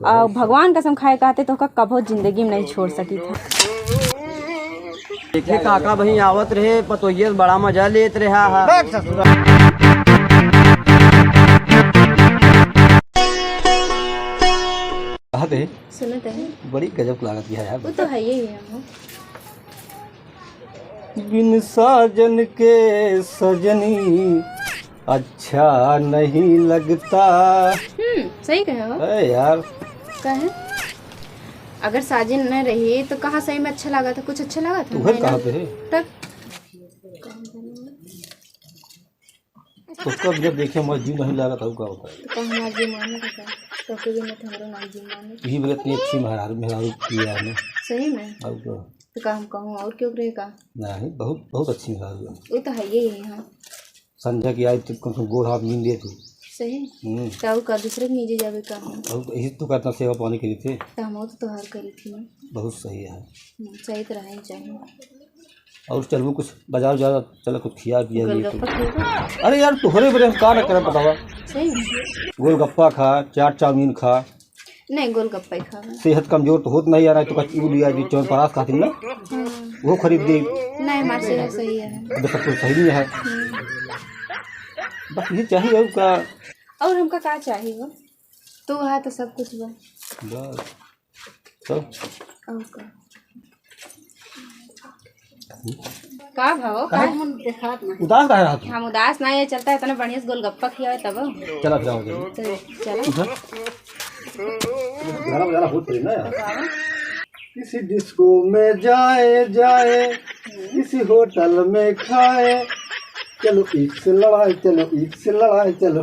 भगवान कसम खाए कहते तो कभो जिंदगी में नहीं छोड़ सकी था। देखे काका बही आवत रहे पतोइये बड़ा मजा लेत रहा है। सुनते हैं बड़ी गजब लागत है यार। वो तो है ही है। बिन साजन के सजनी अच्छा नहीं लगता। सही कहे हो यार। कहे अगर साजिन न रही तो कहाँ सही में अच्छा लगा था, कुछ अच्छा लगा था। घर कहाँ पे है तब तो कब जब देखे मस्जिद नहीं लगा था क्या होता है। तो हमारे जी माने का तो कभी न थमरो ना जी माने यही बड़ी इतनी अच्छी मेहरारू किया है सही में। और क्या तो का हम कहूँ और क्यों रहेगा। नहीं बहुत बहुत अच्छी मेहरारू है। वो तो है ही है। संध्या की आई तो कम से कम गोड़ हाथ नींद तू सही तो का दूसरे के नीचे जावे का हम यही तो करता सेवा पानी करी थे तो हम तो हर करी थी ना। बहुत सही है। सही तो रहना ही चाहिए। और चलू कुछ बाजार जा चलो कुछ खिया पिया गोलगप्पा अरे यार तोहरे बड़े हम का ना करे बतावा। सही गोलगप्पा खा चाट चाउमीन खा नहीं गोलगप्पा ही खा सेहत कमजोर तो होत नहीं यार तो कच्ची लिया जी चौन परास खाती ना वो खरीद दी नहीं हमारे सेहत सही है। सब कुछ सही नहीं है बस ये चाहिए और का और हमका क्या चाहिए वो तो है तो सब कुछ बा बस सब और का भाव का हम देखात ना उदास रहा तू। हम उदास नहीं है चलता है इतना बढ़िया से गोलगप्पा खिया तब चला फिर आओगे चलो गाना बजाना बहुत पड़ी ना यार। किसी डिस्को में जाए किसी होटल में खाए चलो ईद से लड़ाई चलो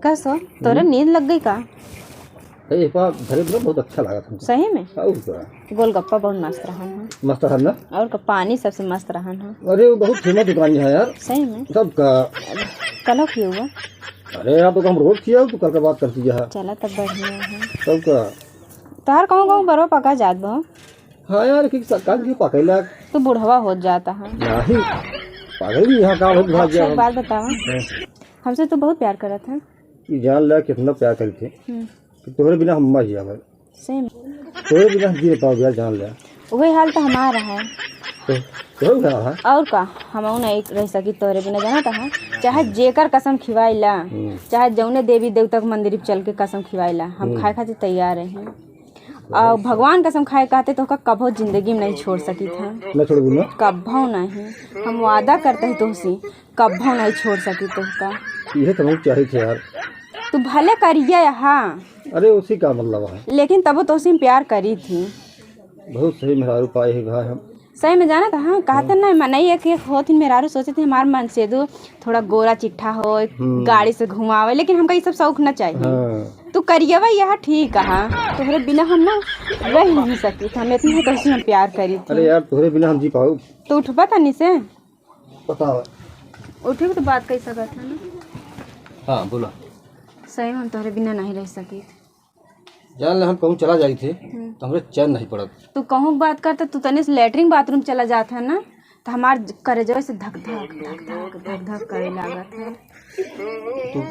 कसो तोरे नींद लग गई का। अरे धरे बहुत अच्छा लगा था सही में। और क्या गोलगप्पा बहुत मस्त रहा है। मस्त है ना और का पानी सबसे मस्त रहा है। अरे वो बहुत फेमस दुकान है यार सही में सबका। कल की हुआ अरे यार तो हम रोज किया तो कल का बात करती है चला तब बढ़िया है सबका। तार कहूँ बरवा पका जात बा। हाँ यार कि सरकार की पकैला तो बुढ़वा हो जाता है। नहीं पागल भी यहाँ काम हो अच्छा एक बात बतावा हमसे तो बहुत प्यार करा था कि जान ला कितना प्यार करते कि तोहरे बिना हम मर जाए सही में। तोहरे बिना हम जी पाओ यार जान लिया वही हाल तो हमारा है तो है और का हम नहीं रह सकी तोहरे बिना जाना था। चाहे जेकर कसम खिवाइला चाहे जौने देवी देवता के मंदिर चल के कसम खिवाइला हम खाए खातिर तैयार हैं। और भगवान कसम खाए कहते तो कभो जिंदगी में नहीं छोड़ सकी था मैं छोड़ दूंगा कभो नहीं। हम वादा करते हैं तुमसे कभो नहीं छोड़ सकी तुमका। ये तो बहुत चाहिए थे यार तू भले करिए यहाँ अरे उसी का मतलब है लेकिन तब तो उसी में प्यार करी थी। बहुत सही मेहरारू पाए है भाई हम सही में जाना था। हाँ कहते नहीं मनाई एक होती मेहरारू सोचे थे हमारे मन से दो थोड़ा गोरा चिट्ठा हो गाड़ी से घुमावे लेकिन हमका ये सब शौक न चाहिए। तू करिएवा यह ठीक है तुम्हारे बिना हम ना रह नहीं सकती थी। हम इतनी तो हम प्यार करी थी। अरे यार तुम्हारे बिना हम जी पाओ तो उठवा था नहीं से पता है उठे तो बात कही सकता था ना। हाँ बोला सही में हम तुम्हारे बिना नहीं रह सकी जान ले हम कहूँ चला जाई थे तो हमारे चैन नहीं पड़त। तू कहूँ बात करता तू तने से लेटरिन बाथरूम चला जाता है ना तो हमार करेजवा से धक धक धक धक धक धक करे लागत है। तू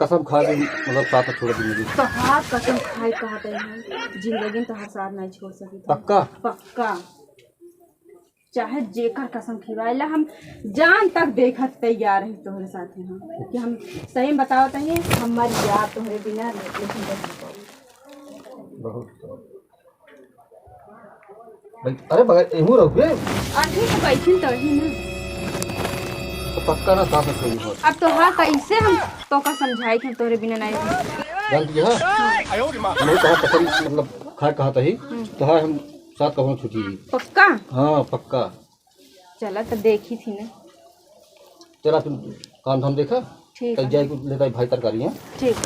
कसम खा दे मतलब साथ छोड़ दी मुझे तो हाथ कसम खाए कहते हैं जिंदगी में तो हर साथ नहीं छोड़ सकी पक्का पक्का चाहे जेकर कसम खिवाइला हम जान तक देखत तैयार है तुम्हारे साथ हम कि हम सही में बताओ तहिए हमारी याद तुम्हारे बिना बहुत अरे बगैर एहू रहोगे अभी तो बैठी तो ही ना तो पक्का ना साथ में हो। अब तो हाँ कैसे हम तो का समझाई कि हम तोरे बिना नहीं जानती है नहीं कहा कसम मतलब खा कहा था ही तो हाँ हम साथ कब छुट्टी पक्का। हाँ पक्का चला तो देखी थी ना चला तुम काम धाम देखा ठीक कल है जाए लेकर भाई तरकारी है। ठीक है।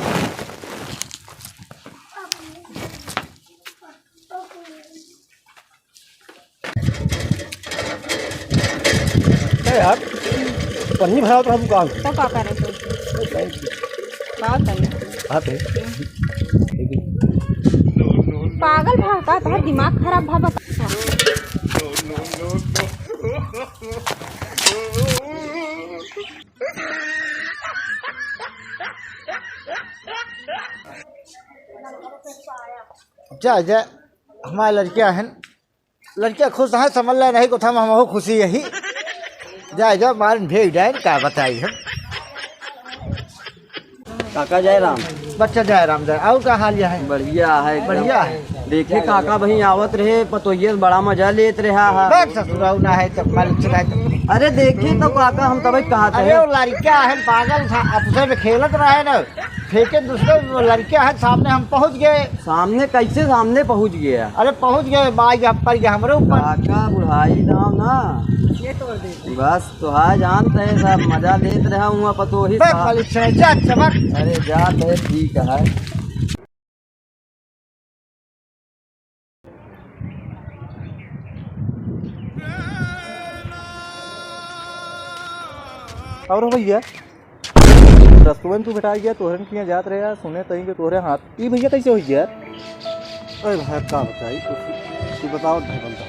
यार पन्नी भरा तो हम दुकान तो का करे तो बात नहीं आते पागल भा का तुम्हारा दिमाग खराब भा बा जा जा हमारे लड़कियां हैं, लड़कियां खुश हैं, समझ ले नहीं को हम हो खुशी यही जा जा मारन भेज जाए का बताई हम काका जय राम। बच्चा जाए राम जाए और का हाल है? बढ़िया है एकदम। बढ़िया है। देखे काका भाई आवत रहे पतोइये से बड़ा मजा लेत रहा है। बैठ ससुराल ना है तो मालिक चलाए तो अरे देखे तो काका हम तभी कहा अरे वो लड़कियां हैं पागल था आपसे में खेलत रहे ना फेंके दूसरे लड़कियां हैं सामने हम पहुंच गए। सामने कैसे सामने पहुंच गया? अरे पहुंच गए बाई पर गया हमारे ऊपर काका बुढ़ाई दाम ना बस तो है जानते है सब मजा लेत रहा हूँ पतोही बैठ मालिक चलाए जा चमक। अरे जात है ठीक है। और भैया रस्तों में तू बैठा गया तोहरन किया जात रहे सुने तही के तोहरे हाथ ई भैया कैसे हो गया? अरे भाई का बताई तू बताओ भाई बनता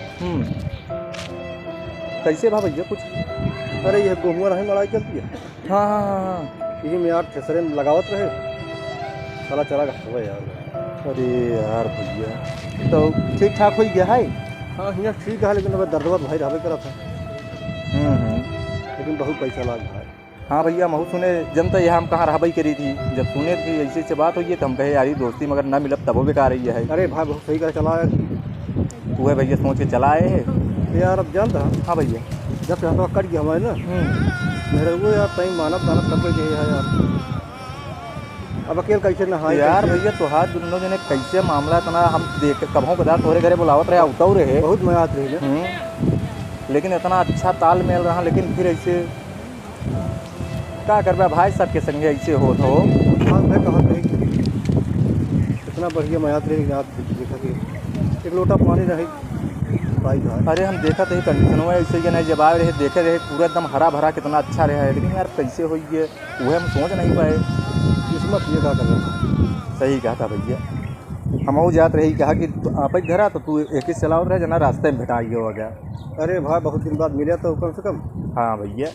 कैसे भा भैया कुछ? अरे ये गेहूँ नहीं लड़ाई चलती है हाँ हाँ हाँ हाँ। यही में यार थ्रेसरे में लगावत रहे साला चला गया यार। अरे यार भैया तो ठीक ठाक हो गया है? हाँ यहाँ ठीक है लेकिन अब दर्द भाई रहे करा था लेकिन बहुत पैसा लग रहा है। हाँ भैया महू सुने जन तो यहाँ हम कहाँ रहबई करी थी जब सुने कि ऐसे से बात हुई है तो हम कहे यारी दोस्ती मगर ना मिलब तबो बेकार रही है। अरे भाई बहुत सही कर चला है तू है भैया सोच के चला आए है। यार अब जानता हाँ भैया जब से हाथों कट गया हमारे ना मेरे वो यार कहीं मानव तानव सब गई है यार। अब अकेले कैसे नहाए यार भैया तो हाथ दोनों जने कैसे मामला इतना हम देख कभों कदा तोहरे घरे बुलावत रहे उतौ रहे बहुत मयात रही है लेकिन इतना अच्छा ताल मेल रहा लेकिन फिर ऐसे क्या करबा भाई सबके संगे ऐसे हो तो हाँ मैं कहा था इतना बढ़िया मयात रही आप देखा कि एक लोटा पानी रहे पाई था। अरे हम देखा थे कंडीशन हुआ ऐसे कि नहीं जब आए रहे देखे रहे पूरा एकदम हरा भरा कितना अच्छा रहा है लेकिन यार कैसे हो गए वह हम सोच नहीं पाए। किस्मत ये क्या कर रहा सही कहा था भैया हम जात रही कहा कि आप ही घर आ तो तू एक ही चलाओ रहे जना रास्ते में भेटा हो गया। अरे भाई बहुत दिन बाद मिला तो कम से कम हाँ भैया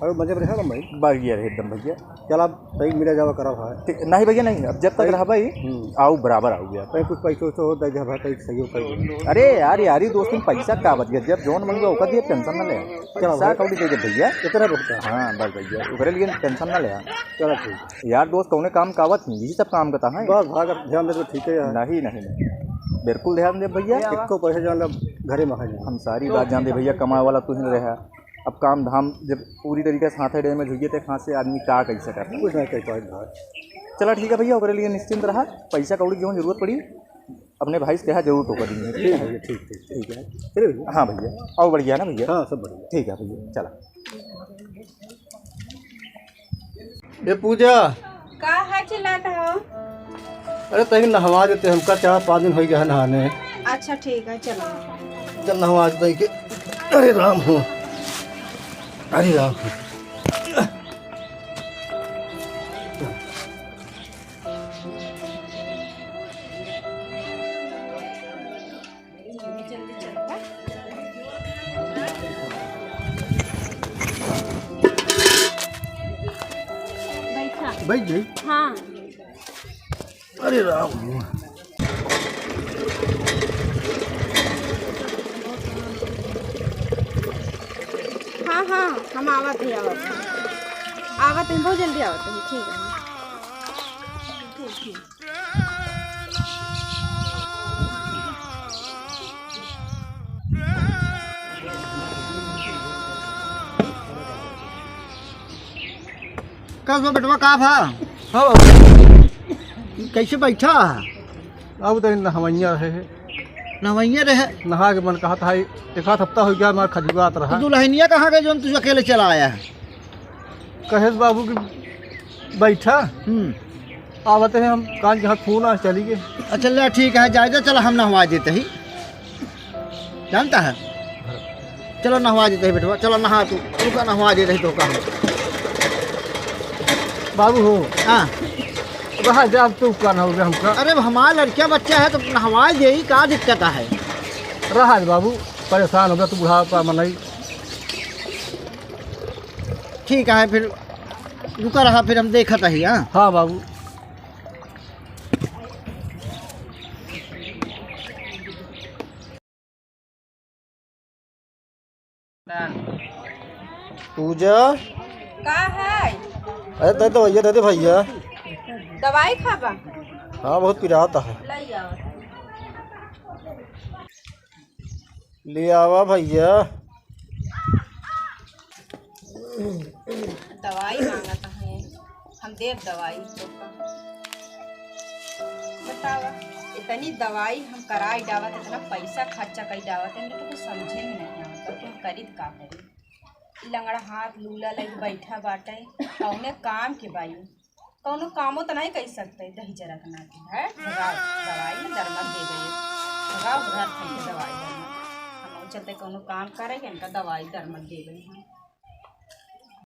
अरे मजे में रहेगा भाई बढ़िया रहे एकदम भैया। चल आप सही मिला जावा करा भाई नहीं भैया नहीं अब जब तक रहा भाई आओ बराबर आओ गया कहीं कुछ पैसे तो हो दे भाई कहीं सही हो कहीं। अरे यार यारी दोस्त में पैसा का बच गया जब जोन मंगवा ओका दिए टेंशन ना ले पैसा कौड़ी दे दे भैया कितना रुकता है। हाँ बस भैया उधर लिए टेंशन ना ले चलो ठीक यार दोस्त कौने काम कावत नहीं यही सब काम करता है बस भाग ध्यान दे तो ठीक है यार। नहीं नहीं नहीं बिल्कुल ध्यान दे भैया इसको पैसे जान घरे में हम सारी बात जान दे भैया कमाए वाला तू ही रहा अब काम धाम जब पूरी तरीके से हाथे डैमेज हुई थे कहाँ से आदमी का कैसे करता कुछ नहीं कह पाए भाई। चला ठीक है भैया ओकरे लिए निश्चिंत रहा पैसा कौड़ी की जरूरत पड़ी अपने भाई से कहा जरूर टोकर देंगे। ठीक है ठीक ठीक ठीक है फिर हाँ भैया और बढ़िया ना भैया हाँ सब बढ़िया। ठीक है भैया चला। ये पूजा का है चिल्लाता हो? अरे तही नहवा देते हमका 4-5 दिन हो गया नहाने। अच्छा ठीक है चलो चल नहवा देते कि अरे राम हो अरे राम हो। बैठा बैठ गई हाँ अरे राम हो। हाँ हाँ हम आवत हैं बहुत जल्दी आवत हैं ठीक है ठीक कब बेटवा का भा हाँ कैसे बैठा अब तो नहवैया रहे नवैया रहे नहा के मन कहा था एक आध हफ्ता हो गया हमारा खजुआत रहा। दुल्हनिया कहाँ गए जो तुझे अकेले चला आया है? कहेश बाबू की बैठा आवते हैं हम कान के हाथ फोन आ चली गए। अच्छा ले ठीक है जायजा चलो हम नहवा देते ही जानता है चलो नहवा देते ही बेटवा चलो नहा तू का नहवा देते ही तो का बाबू हो हाँ रहा जाब तो कान हो गया हमका। अरे हमारा लड़किया बच्चा है तो नहवा दे ही का दिक्कत है। रहा बाबू परेशान हो गया तो बुढ़ापा मनाई। ठीक है फिर रुका रहा फिर हम देखा ही। हाँ हाँ बाबू पूजा का है अरे दे दो भैया दे दे भैया। दवाई खाबा हाँ बहुत पिराता है ले आओ। ले आवा भैया। दवाई मांगता है हम देव दवाई तो बतावा इतनी दवाई हम कराई डावत इतना पैसा खर्चा कई डावत है तो कुछ समझे में नहीं आता तो हम करी का करी। लंगड़ा हाथ लूला लग बैठा बाटे कौने काम के बाई कौनो कामो तो नहीं कर सकते दही जरा ना है भगाओ दवाई में दरमत दे गए भगाओ घर के दवाई हम चलते कौनो काम करेंगे इनका दवाई दरमत दे गई हैं।